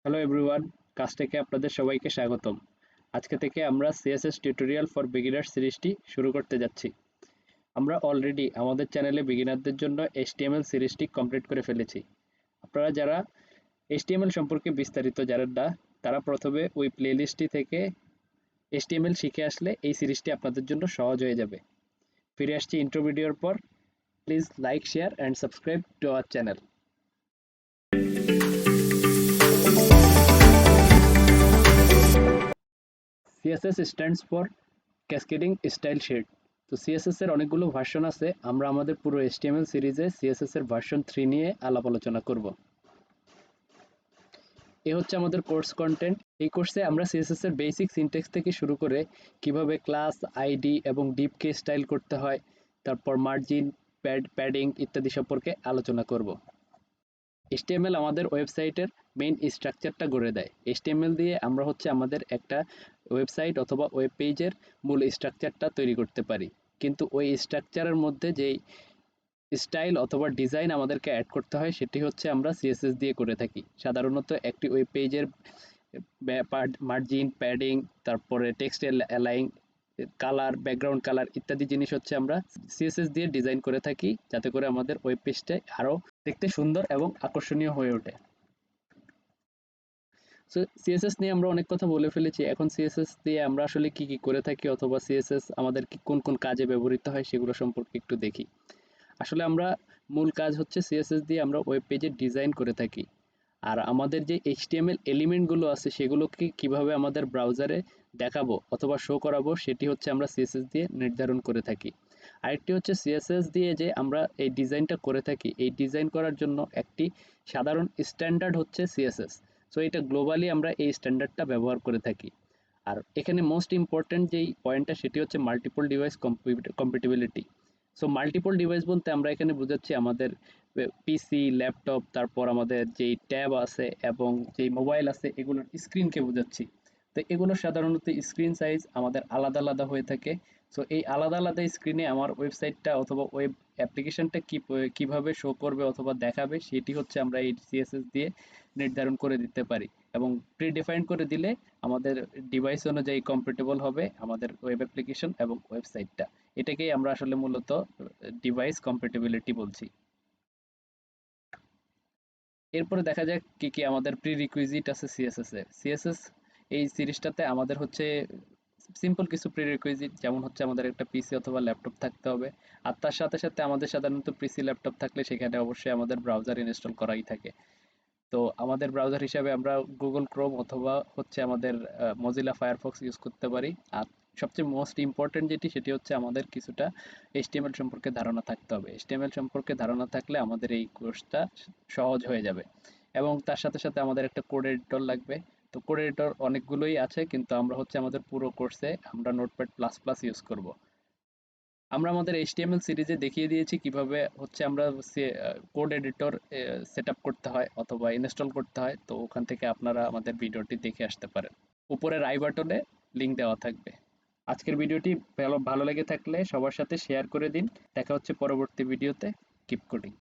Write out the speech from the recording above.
Hello everyone, কাজটেকে আপনাদের সবাইকে স্বাগতম। আজকে থেকে আমরা সিএসএস টিউটোরিয়াল ফর বিগিনার সিরিজটি শুরু করতে যাচ্ছি। আমরা অলরেডি আমাদের চ্যানেলে বিগিনারদের জন্য এইচটিএমএল সিরিজটি কমপ্লিট করে ফেলেছি। আপনারা যারা এইচটিএমএল সম্পর্কে বিস্তারিত জানেন না, তারা প্রথমে ওই প্লেলিস্টটি থেকে এইচটিএমএল শিখে আসলে এই সিরিজটি আপনাদের জন্য সহজ হয়ে যাবে। ফিরে আসছি ইন্ট্রো ভিডিওর পর। Please like, share and subscribe to our channel. CSS stands for Cascading Style Sheet. তো CSS এর অনেকগুলো ভার্সন আছে। আমরা আমাদের পুরো HTML সিরিজে CSS এর ভার্সন 3 নিয়ে আলাপ আলোচনা করব। এ হচ্ছে আমাদের কোর্স কন্টেন্ট। এই কোর্সে আমরা CSS এর বেসিক সিনট্যাক্স থেকে শুরু করে কিভাবে ক্লাস, আইডি এবং ডিপকে স্টাইল করতে হয়, তারপর মার্জিন, প্যাডিং ইত্যাদি সম্পর্কে আলোচনা করব। HTML আমাদের ওয়েবসাইটের মেইন স্ট্রাকচারটা গড়ে দেয়। HTML দিয়ে আমরা আমাদের একটা ওয়েবসাইট অথবা ওয়েব পেজের মূল স্ট্রাকচারটা তৈরি করতে পারি, কিন্তু ওই স্ট্রাকচারের মধ্যে যেই স্টাইল অথবা ডিজাইন আমাদেরকে অ্যাড করতে হয় সেটি আমরা CSS দিয়ে করে থাকি। সাধারণত একটি ওয়েব পেজের মার্জিন, প্যাডিং, তারপরে text align, colour, background colour ইত্যাদি জিনিস আমরা CSS দিয়ে ডিজাইন করে থাকি, যাতে করে আমাদের ওয়েব পেজটা আরও দেখতে সুন্দর এবং আকর্ষণীয় হয়ে ওঠে। সো সিএসএস নিয়ে আমরা অনেক কথা বলে ফেলেছি। এখন সিএসএস দিয়ে আমরা আসলে কি কি করে থাকি অথবা সিএসএস আমাদের কোন কোন কাজে ব্যবহৃত হয় সেগুলো সম্পর্কে একটু দেখি। আসলে আমরা মূল কাজ সিএসএস দিয়ে আমরা ওয়েব পেজের ডিজাইন করে থাকি। আর আমাদের যে এইচটিএমএল এলিমেন্টগুলো আছে সেগুলোকে কিভাবে আমাদের ব্রাউজারে দেখাবো অথবা শো করাবো সেটি আমরা সিএসএস দিয়ে নির্ধারণ করে থাকি। আরেকটি সিএসএস দিয়ে যে আমরা এই ডিজাইনটা করে থাকি, এই ডিজাইন করার জন্য একটি সাধারণ স্ট্যান্ডার্ড সিএসএস। সো এটা গ্লোবালি আমরা এই স্ট্যান্ডার্ডটা ব্যবহার করে থাকি। আর এখানে মোস্ট ইম্পর্ট্যান্ট যেই পয়েন্টটা সেটি multiple device compatibility. So multiple device বলতে আমরা এখানে বোঝাচ্ছি আমাদের পিসি, ল্যাপটপ, তারপর আমাদের যেই ট্যাব আছে এবং যেই মোবাইল আছে এগুলোর স্ক্রিনকে বোঝাচ্ছি। তো এগুলো সাধারণত স্ক্রিন সাইজ আমাদের আলাদা আলাদা হয়ে থাকে। সো এই আলাদা আলাদা স্ক্রিনে আমার ওয়েবসাইটটা অথবা ওয়েব অ্যাপ্লিকেশনটা কিভাবে শো করবে অথবা দেখাবে সেটি আমরা এই সিএসএস দিয়ে নির্ধারণ করে দিতে পারি, এবং প্রিডিফাইন করে দিলে আমাদের ডিভাইস অনুযায়ী কম্প্যাটেবল হবে আমাদের ওয়েব অ্যাপ্লিকেশন এবং ওয়েবসাইটটা। এটাকেই আমরা আসলে মূলত ডিভাইস কম্প্যাটিবিলিটি বলছি। এরপরে দেখা যাক কি কি আমাদের প্রিরিকুইজিট আছে সিএসএস এর। সিএসএস এই সিরিজটাতে আমাদের সিম্পল কিছু প্রিরিকুইজিট, যেমন আমাদের একটা পিসি অথবা ল্যাপটপ থাকতে হবে। আর তার সাথে সাথে আমাদের সাধারণত পিসি ল্যাপটপ থাকলে সেখানে অবশ্যই আমাদের ব্রাউজার ইনস্টল করাই থাকে। তো আমাদের ব্রাউজার হিসাবে আমরা গুগল ক্রোম অথবা আমাদের মজিলা ফায়ারফক্স ইউজ করতে পারি। আর সবচেয়ে মোস্ট ইম্পর্টেন্ট যেটি সেটি আমাদের কিছুটা এইচটিএমএল সম্পর্কে ধারণা থাকতে হবে। এইচটিএমএল সম্পর্কে ধারণা থাকলে আমাদের এই কোর্সটা সহজ হয়ে যাবে। এবং তার সাথে সাথে আমাদের একটা কোড এডিটর লাগবে। তো কোড এডিটর অনেকগুলোই আছে, কিন্তু আমরা আমাদের পুরো কোর্সে আমরা নোটপ্যাড প্লাস প্লাস ইউজ করব। আমরা আমাদের HTML সিরিজে দেখিয়ে দিয়েছি কিভাবে আমরা কোড এডিটর সেটআপ করতে হয় অথবা ইনস্টল করতে হয়। তো ওখান থেকে আপনারা আমাদের ভিডিওটি দেখে আসতে পারেন। উপরের আই বাটনে লিংক দেওয়া থাকবে। আজকের ভিডিওটি ভালো ভালো লেগে থাকলে সবার সাথে শেয়ার করে দিন। দেখা হচ্ছে পরবর্তী ভিডিওতে। Keep coding.